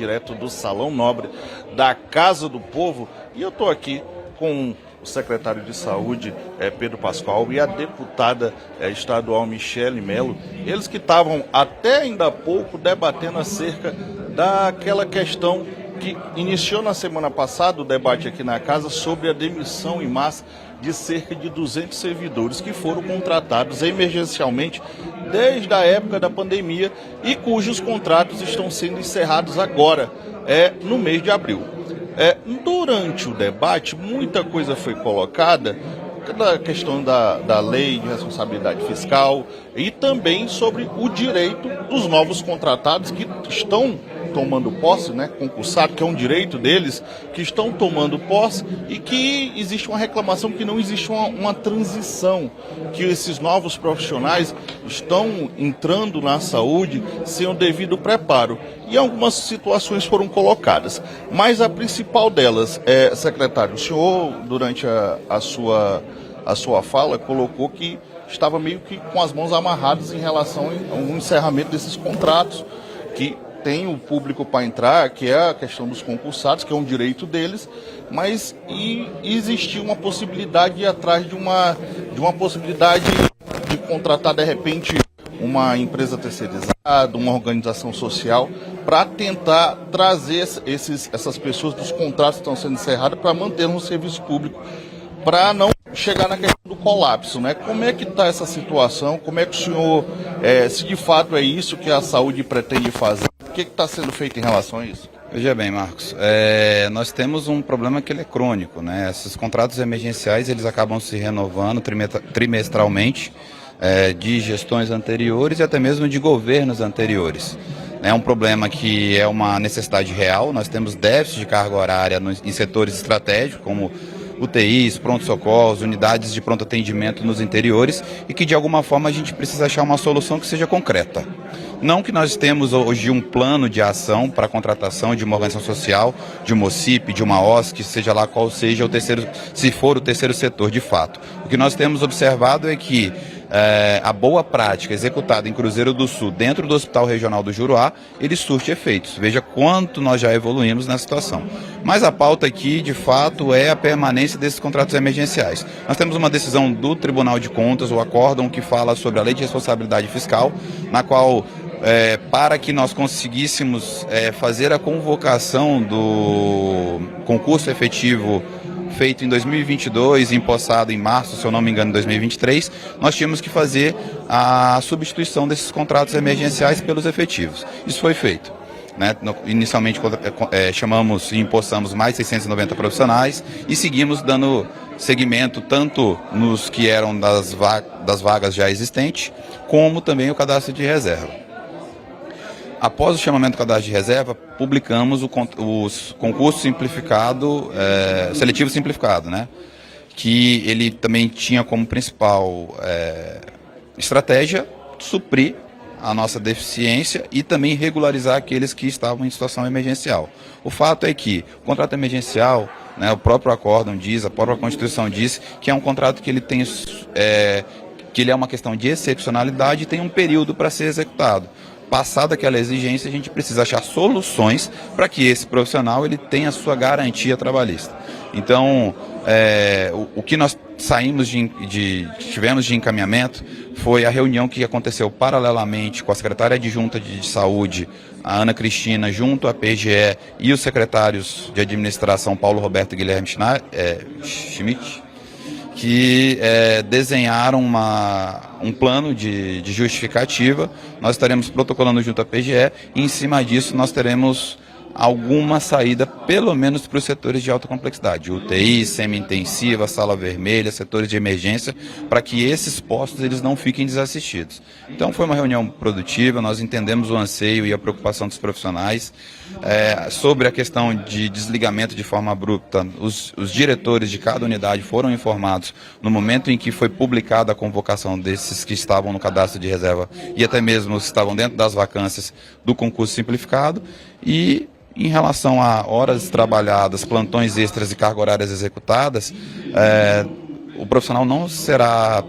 direto do Salão Nobre da Casa do Povo, e eu estou aqui com o secretário de Saúde, Pedro Pascoal, e a deputada estadual Michele Melo, eles que estavam até ainda há pouco debatendo acerca daquela questão que iniciou na semana passada o debate aqui na casa sobre a demissão em massa de cerca de 200 servidores que foram contratados emergencialmente desde a época da pandemia e cujos contratos estão sendo encerrados agora, no mês de abril. Durante o debate, muita coisa foi colocada da questão da lei de responsabilidade fiscal e também sobre o direito dos novos contratados que estão tomando posse, concursado, que é um direito deles, que estão tomando posse e que existe uma reclamação que não existe uma transição, que esses novos profissionais estão entrando na saúde sem o devido preparo. E algumas situações foram colocadas, mas a principal delas, secretário, o senhor, durante a sua fala, colocou que estava meio que com as mãos amarradas em relação ao encerramento desses contratos, que tem o público para entrar, que é a questão dos concursados, que é um direito deles, mas existia uma possibilidade de ir atrás de uma possibilidade de contratar, de repente, uma empresa terceirizada, uma organização social, para tentar trazer essas pessoas dos contratos que estão sendo encerrados para manter no serviço público, para não chegar na questão do colapso, Como é que está essa situação? Como é que o senhor, se de fato é isso que a saúde pretende fazer, o que está sendo feito em relação a isso? Veja bem, Marcos, nós temos um problema que ele é crônico, Esses contratos emergenciais, eles acabam se renovando trimestralmente, de gestões anteriores e até mesmo de governos anteriores. É um problema que é uma necessidade real, nós temos déficit de carga horária em setores estratégicos, como UTIs, pronto-socorros, unidades de pronto atendimento nos interiores, e que de alguma forma a gente precisa achar uma solução que seja concreta. Não que nós temos hoje um plano de ação para a contratação de uma organização social, de uma OCIP, de uma OSC, seja lá qual seja o terceiro, se for o terceiro setor de fato. O que nós temos observado é que a boa prática executada em Cruzeiro do Sul, dentro do Hospital Regional do Juruá, ele surte efeitos. Veja quanto nós já evoluímos nessa situação. Mas a pauta aqui, de fato, é a permanência desses contratos emergenciais. Nós temos uma decisão do Tribunal de Contas, o acórdão que fala sobre a Lei de Responsabilidade Fiscal, na qual, para que nós conseguíssemos fazer a convocação do concurso efetivo feito em 2022 e empossado em março, se eu não me engano, em 2023, nós tínhamos que fazer a substituição desses contratos emergenciais pelos efetivos. Isso foi feito. Inicialmente chamamos e empossamos mais 690 profissionais e seguimos dando seguimento tanto nos que eram das vagas já existentes, como também o cadastro de reserva. Após o chamamento do cadastro de reserva, publicamos os concursos simplificado, seletivo simplificado, que ele também tinha como principal estratégia suprir a nossa deficiência e também regularizar aqueles que estavam em situação emergencial. O fato é que o contrato emergencial, o próprio acórdão diz, a própria Constituição diz que é um contrato que ele tem que ele é uma questão de excepcionalidade e tem um período para ser executado. Passada aquela exigência, a gente precisa achar soluções para que esse profissional ele tenha a sua garantia trabalhista. Então, o que nós tivemos de encaminhamento foi a reunião que aconteceu paralelamente com a secretária adjunta de Saúde, a Ana Cristina, junto à PGE e os secretários de administração, Paulo Roberto e Guilherme Schmidt, que desenharam um plano de justificativa. Nós estaremos protocolando junto à PGE e, em cima disso, nós teremos alguma saída, pelo menos para os setores de alta complexidade, UTI, semi-intensiva, sala vermelha, setores de emergência, para que esses postos eles não fiquem desassistidos. Então foi uma reunião produtiva, nós entendemos o anseio e a preocupação dos profissionais. Sobre a questão de desligamento de forma abrupta, os diretores de cada unidade foram informados no momento em que foi publicada a convocação desses que estavam no cadastro de reserva e até mesmo os que estavam dentro das vacâncias do concurso simplificado. E em relação a horas trabalhadas, plantões extras e carga horárias executadas, o profissional não será,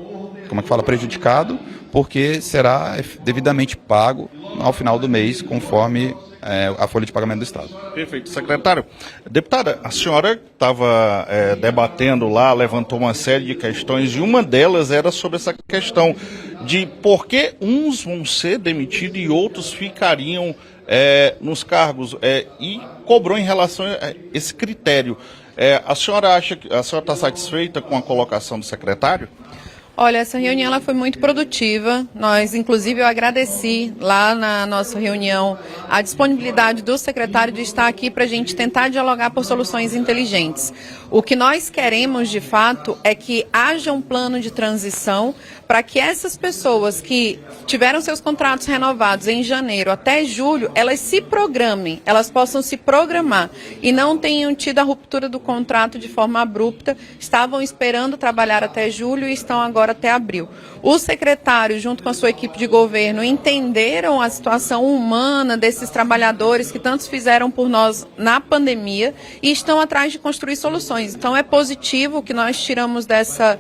prejudicado, porque será devidamente pago ao final do mês, conforme a folha de pagamento do Estado. Perfeito. Secretário, deputada, a senhora estava debatendo lá, levantou uma série de questões, e uma delas era sobre essa questão de por que uns vão ser demitidos e outros ficariam nos cargos, e cobrou em relação a esse critério. A senhora acha que a senhora está satisfeita com a colocação do secretário? Olha, essa reunião ela foi muito produtiva. Inclusive, eu agradeci lá na nossa reunião a disponibilidade do secretário de estar aqui para a gente tentar dialogar por soluções inteligentes. O que nós queremos, de fato, é que haja um plano de transição para que essas pessoas que tiveram seus contratos renovados em janeiro até julho, elas se programem, elas possam se programar e não tenham tido a ruptura do contrato de forma abrupta, estavam esperando trabalhar até julho e estão agora até abril. O secretário, junto com a sua equipe de governo, entenderam a situação humana desses trabalhadores que tantos fizeram por nós na pandemia e estão atrás de construir soluções. Então é positivo, o que nós tiramos dessa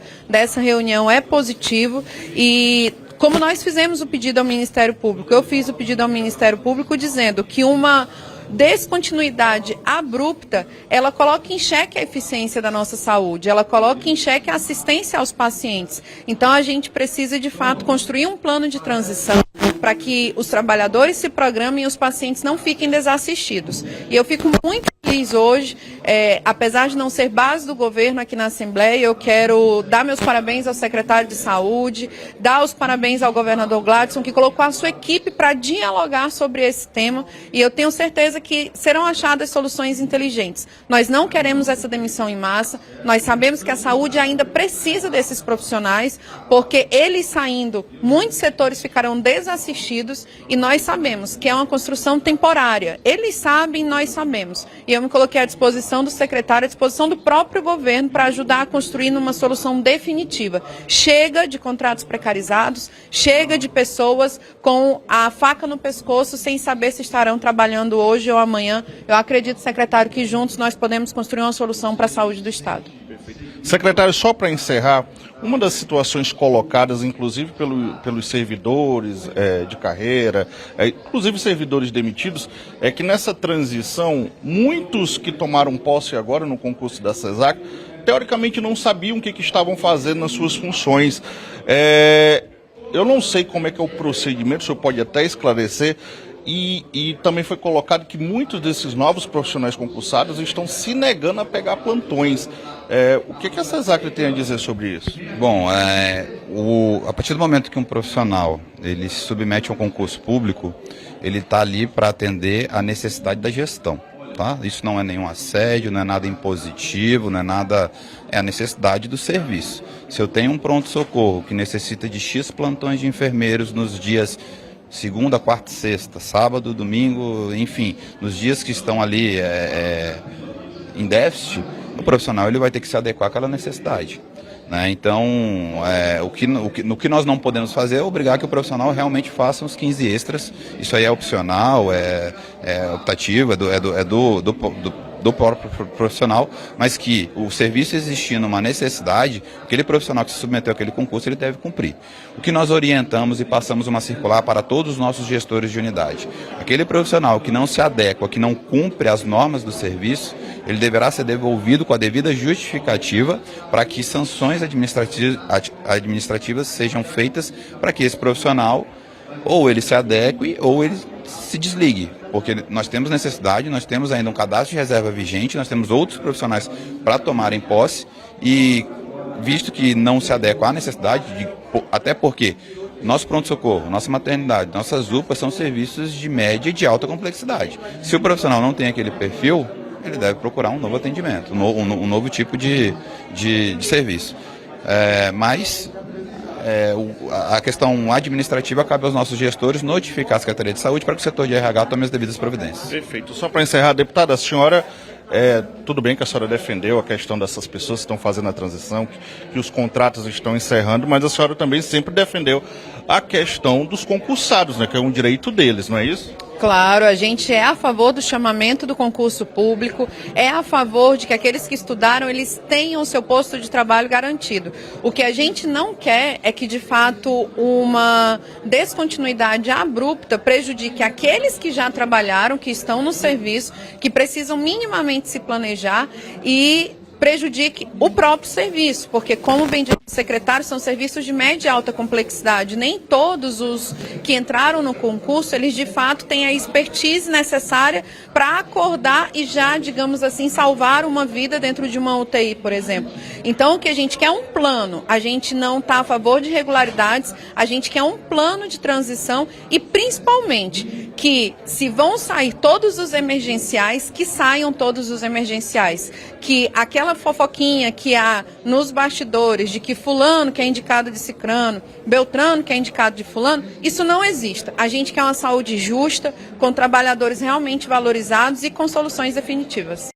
reunião é positivo. E como nós fizemos o pedido ao Ministério Público, eu fiz o pedido ao Ministério Público dizendo que uma descontinuidade abrupta, ela coloca em xeque a eficiência da nossa saúde, ela coloca em xeque a assistência aos pacientes. Então a gente precisa de fato construir um plano de transição para que os trabalhadores se programem e os pacientes não fiquem desassistidos. E eu fico muito feliz hoje, apesar de não ser base do governo aqui na Assembleia, eu quero dar meus parabéns ao secretário de Saúde, dar os parabéns ao governador Gladson, que colocou a sua equipe para dialogar sobre esse tema, e eu tenho certeza que serão achadas soluções inteligentes. Nós não queremos essa demissão em massa, nós sabemos que a saúde ainda precisa desses profissionais, porque eles saindo, muitos setores ficarão desassistidos, e nós sabemos que é uma construção temporária. Eles sabem, nós sabemos. E eu me coloquei à disposição do secretário, à disposição do próprio governo para ajudar a construir uma solução definitiva. Chega de contratos precarizados, chega de pessoas com a faca no pescoço sem saber se estarão trabalhando hoje ou amanhã. Eu acredito, secretário, que juntos nós podemos construir uma solução para a saúde do Estado. Secretário, só para encerrar, uma das situações colocadas, inclusive pelos servidores de carreira, inclusive servidores demitidos, é que nessa transição, muitos que tomaram posse agora no concurso da CESAC, teoricamente não sabiam o que estavam fazendo nas suas funções. Eu não sei como é que é o procedimento, o senhor pode até esclarecer. E também foi colocado que muitos desses novos profissionais concursados estão se negando a pegar plantões. O que a CESAC tem a dizer sobre isso? Bom, a partir do momento que um profissional ele se submete a um concurso público, ele está ali para atender a necessidade da gestão. Tá? Isso não é nenhum assédio, não é nada impositivo, não é nada... É a necessidade do serviço. Se eu tenho um pronto-socorro que necessita de X plantões de enfermeiros nos dias... segunda, quarta e sexta, sábado, domingo, enfim, nos dias que estão ali em déficit, o profissional ele vai ter que se adequar àquela necessidade. Né? Então, o que nós não podemos fazer é obrigar que o profissional realmente faça uns 15 extras. Isso aí é opcional, é optativo, do próprio profissional, mas que o serviço existindo uma necessidade, aquele profissional que se submeteu àquele concurso, ele deve cumprir. O que nós orientamos e passamos uma circular para todos os nossos gestores de unidade. Aquele profissional que não se adequa, que não cumpre as normas do serviço, ele deverá ser devolvido com a devida justificativa para que sanções administrativas sejam feitas para que esse profissional ou ele se adeque ou ele se desligue, porque nós temos necessidade, nós temos ainda um cadastro de reserva vigente, nós temos outros profissionais para tomarem posse e visto que não se adequa à necessidade, até porque nosso pronto-socorro, nossa maternidade, nossas UPAs são serviços de média e de alta complexidade. Se o profissional não tem aquele perfil, ele deve procurar um novo atendimento, um novo tipo de serviço. A questão administrativa cabe aos nossos gestores notificar a Secretaria de Saúde para que o setor de RH tome as devidas providências. Perfeito. Só para encerrar, deputada, a senhora, tudo bem que a senhora defendeu a questão dessas pessoas que estão fazendo a transição, que os contratos estão encerrando, mas a senhora também sempre defendeu a questão dos concursados, né, que é um direito deles, não é isso? Claro, a gente é a favor do chamamento do concurso público, é a favor de que aqueles que estudaram, eles tenham o seu posto de trabalho garantido. O que a gente não quer é que, de fato, uma descontinuidade abrupta prejudique aqueles que já trabalharam, que estão no serviço, que precisam minimamente se planejar e prejudique o próprio serviço, porque, como bem disse o secretário, são serviços de média e alta complexidade. Nem todos os que entraram no concurso, eles de fato têm a expertise necessária para acordar e já, digamos assim, salvar uma vida dentro de uma UTI, por exemplo. Então, o que a gente quer é um plano. A gente não está a favor de irregularidades, a gente quer um plano de transição e, principalmente, que se vão sair todos os emergenciais, que saiam todos os emergenciais. Que aquela fofoquinha que há nos bastidores de que fulano que é indicado de cicrano, beltrano que é indicado de fulano, isso não exista. A gente quer uma saúde justa, com trabalhadores realmente valorizados e com soluções definitivas.